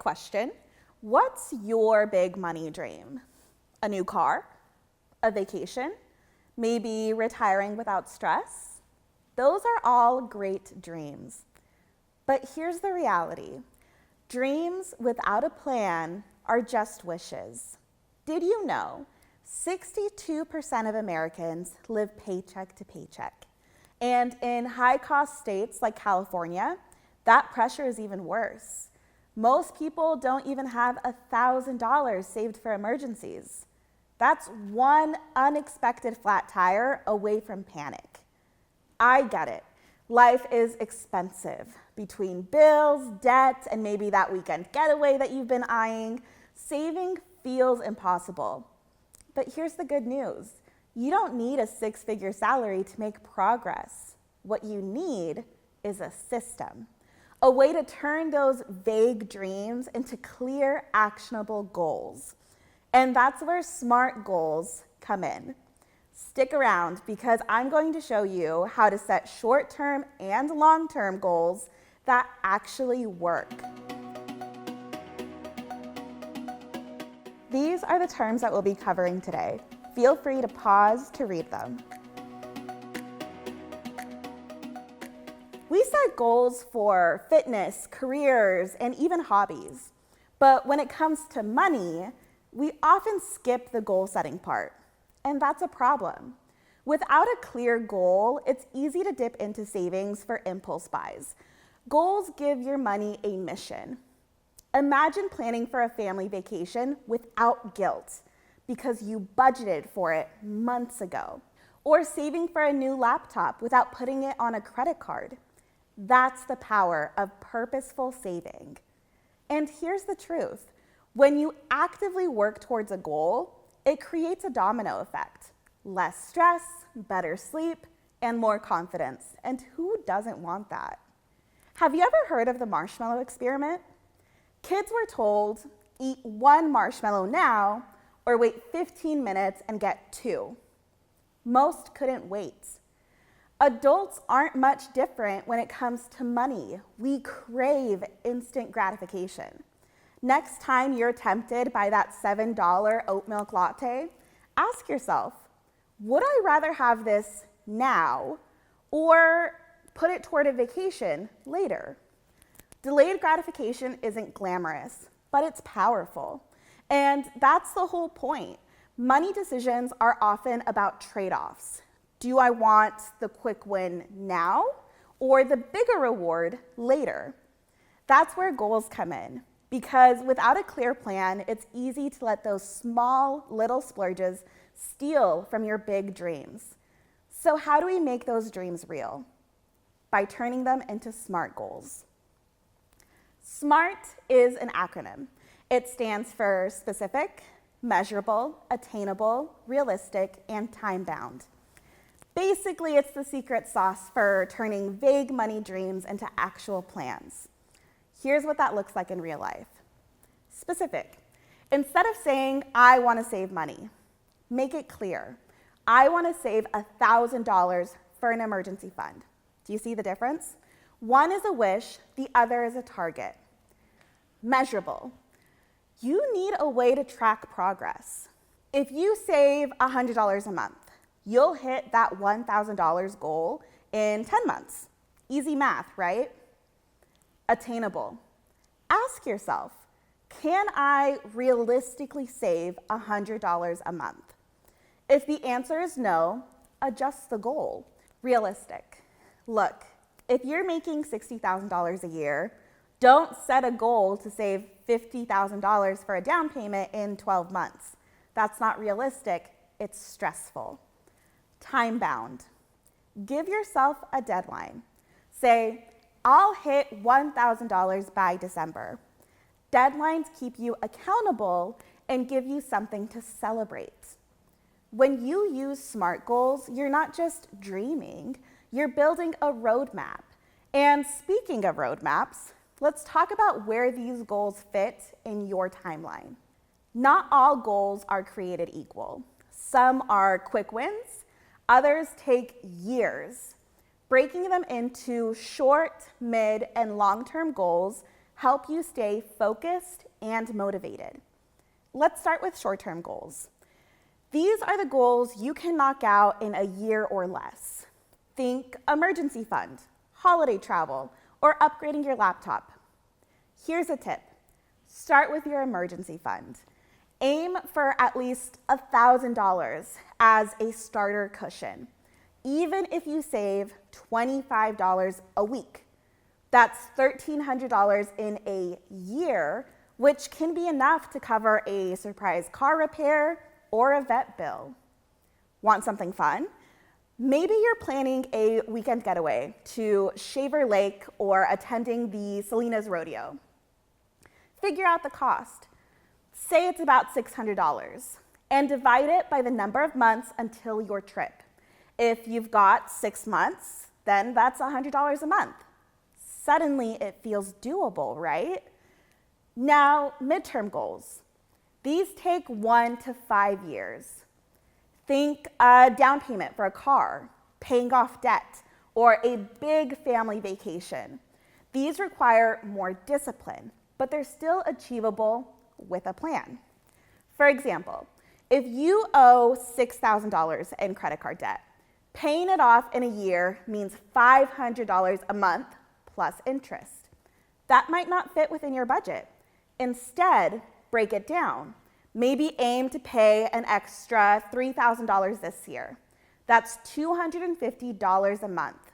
question. What's your big money dream? A new car? A vacation? Maybe retiring without stress? Those are all great dreams. But here's the reality. Dreams without a plan are just wishes. Did you know 62% of Americans live paycheck to paycheck? And in high-cost states like California, that pressure is even worse. Most people don't even have $1,000 saved for emergencies. That's one unexpected flat tire away from panic. I get it. Life is expensive. Between bills, debt, and maybe that weekend getaway that you've been eyeing, saving feels impossible. But here's the good news. You don't need a six-figure salary to make progress. What you need is a system, a way to turn those vague dreams into clear, actionable goals. And that's where SMART goals come in. Stick around because I'm going to show you how to set short-term and long-term goals that actually work. These are the terms that we'll be covering today. Feel free to pause to read them. We set goals for fitness, careers, and even hobbies. But when it comes to money, we often skip the goal setting part. And that's a problem. Without a clear goal, it's easy to dip into savings for impulse buys. Goals give your money a mission. Imagine planning for a family vacation without guilt because you budgeted for it months ago, or saving for a new laptop without putting it on a credit card. That's the power of purposeful saving. And here's the truth. When you actively work towards a goal, it creates a domino effect. Less stress, better sleep, and more confidence. And who doesn't want that? Have you ever heard of the marshmallow experiment? Kids were told, eat one marshmallow now, or wait 15 minutes and get two. Most couldn't wait. Adults aren't much different when it comes to money. We crave instant gratification. Next time you're tempted by that $7 oat milk latte, ask yourself, would I rather have this now or put it toward a vacation later? Delayed gratification isn't glamorous, but it's powerful. And that's the whole point. Money decisions are often about trade-offs. Do I want the quick win now or the bigger reward later? That's where goals come in. Because without a clear plan, it's easy to let those small little splurges steal from your big dreams. So how do we make those dreams real? By turning them into SMART goals. SMART is an acronym. It stands for specific, measurable, attainable, realistic, and time-bound. Basically, it's the secret sauce for turning vague money dreams into actual plans. Here's what that looks like in real life. Specific. Instead of saying, I want to save money, make it clear. I want to save $1,000 for an emergency fund. Do you see the difference? One is a wish, the other is a target. Measurable. You need a way to track progress. If you save $100 a month, you'll hit that $1,000 goal in 10 months. Easy math, right? Attainable. Ask yourself, can I realistically save $100 a month? If the answer is no, adjust the goal. Realistic. Look, if you're making $60,000 a year, don't set a goal to save $50,000 for a down payment in 12 months. That's not realistic, it's stressful. Time-bound. Give yourself a deadline. Say, I'll hit $1,000 by December. Deadlines keep you accountable and give you something to celebrate. When you use SMART goals, you're not just dreaming, you're building a roadmap. And speaking of roadmaps, let's talk about where these goals fit in your timeline. Not all goals are created equal. Some are quick wins, others take years. Breaking them into short, mid, and long-term goals help you stay focused and motivated. Let's start with short-term goals. These are the goals you can knock out in a year or less. Think emergency fund, holiday travel, or upgrading your laptop. Here's a tip. Start with your emergency fund. Aim for at least $1,000 as a starter cushion, even if you save $25 a week. That's $1,300 in a year, which can be enough to cover a surprise car repair or a vet bill. Want something fun? Maybe you're planning a weekend getaway to Shaver Lake or attending the Salinas Rodeo. Figure out the cost. Say it's about $600 and divide it by the number of months until your trip. If you've got 6 months, then that's $100 a month. Suddenly it feels doable, right? Now, midterm goals. These take 1 to 5 years. Think a down payment for a car, paying off debt, or a big family vacation. These require more discipline, but they're still achievable with a plan. For example, if you owe $6,000 in credit card debt, paying it off in a year means $500 a month plus interest. That might not fit within your budget. Instead, break it down. Maybe aim to pay an extra $3,000 this year. That's $250 a month.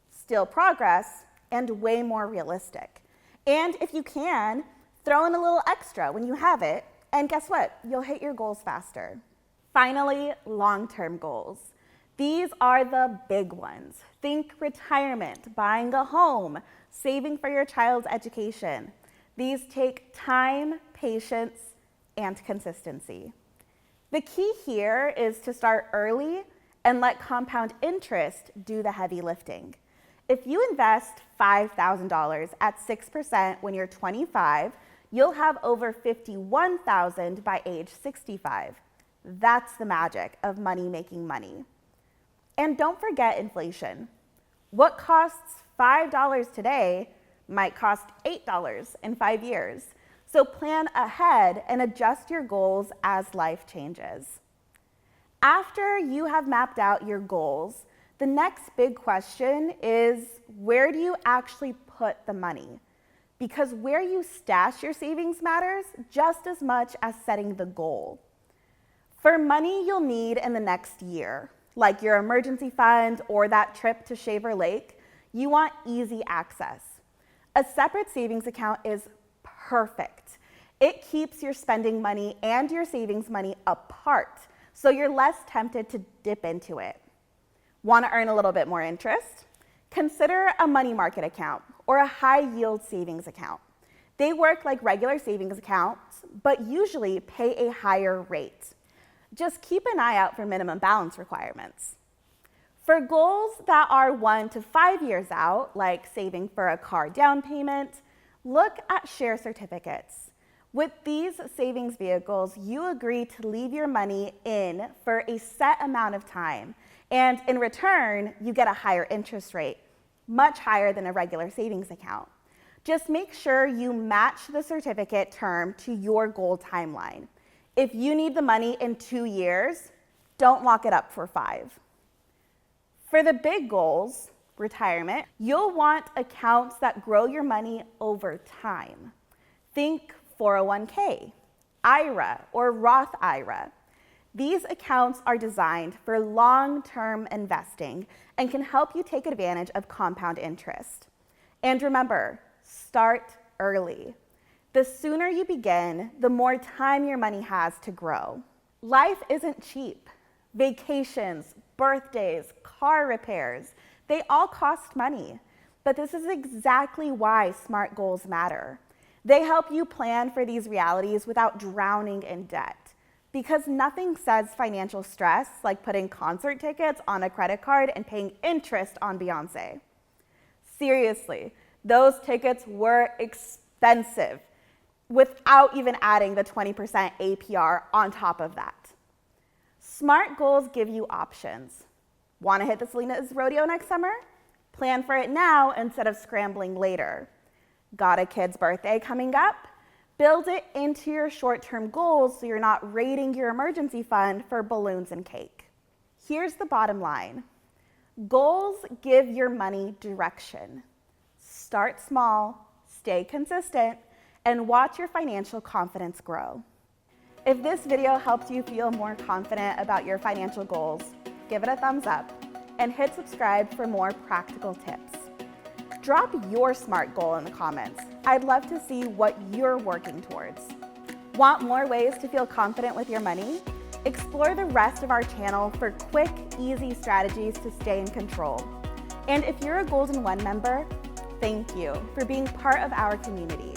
Still progress and way more realistic. And if you can, throw in a little extra when you have it, and guess what? You'll hit your goals faster. Finally, long-term goals. These are the big ones. Think retirement, buying a home, saving for your child's education. These take time, patience, and consistency. The key here is to start early and let compound interest do the heavy lifting. If you invest $5,000 at 6% when you're 25, you'll have over $51,000 by age 65. That's the magic of money making money. And don't forget inflation. What costs $5 today might cost $8 in 5 years. So plan ahead and adjust your goals as life changes. After you have mapped out your goals, the next big question is, where do you actually put the money? Because where you stash your savings matters just as much as setting the goal. For money you'll need in the next year, like your emergency fund or that trip to Shaver Lake, you want easy access. A separate savings account is perfect. It keeps your spending money and your savings money apart, so you're less tempted to dip into it. Want to earn a little bit more interest? Consider a money market account or a high-yield savings account. They work like regular savings accounts, but usually pay a higher rate. Just keep an eye out for minimum balance requirements. For goals that are 1 to 5 years out, like saving for a car down payment, look at share certificates. With these savings vehicles, you agree to leave your money in for a set amount of time, and in return, you get a higher interest rate, much higher than a regular savings account. Just make sure you match the certificate term to your goal timeline. If you need the money in 2 years, don't lock it up for 5. For the big goals, retirement, you'll want accounts that grow your money over time. Think 401k, IRA, or Roth IRA. These accounts are designed for long-term investing and can help you take advantage of compound interest. And remember, start early. The sooner you begin, the more time your money has to grow. Life isn't cheap. Vacations, birthdays, car repairs, they all cost money. But this is exactly why SMART goals matter. They help you plan for these realities without drowning in debt. Because nothing says financial stress like putting concert tickets on a credit card and paying interest on Beyoncé. Seriously, those tickets were expensive without even adding the 20% APR on top of that. SMART goals give you options. Want to hit the Salinas Rodeo next summer? Plan for it now instead of scrambling later. Got a kid's birthday coming up? Build it into your short-term goals so you're not raiding your emergency fund for balloons and cake. Here's the bottom line. Goals give your money direction. Start small, stay consistent, and watch your financial confidence grow. If this video helped you feel more confident about your financial goals, give it a thumbs up and hit subscribe for more practical tips. Drop your SMART goal in the comments. I'd love to see what you're working towards. Want more ways to feel confident with your money? Explore the rest of our channel for quick, easy strategies to stay in control. And if you're a Golden One member, thank you for being part of our community.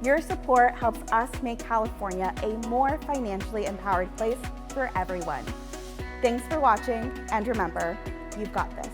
Your support helps us make California a more financially empowered place for everyone. Thanks for watching, and remember, you've got this.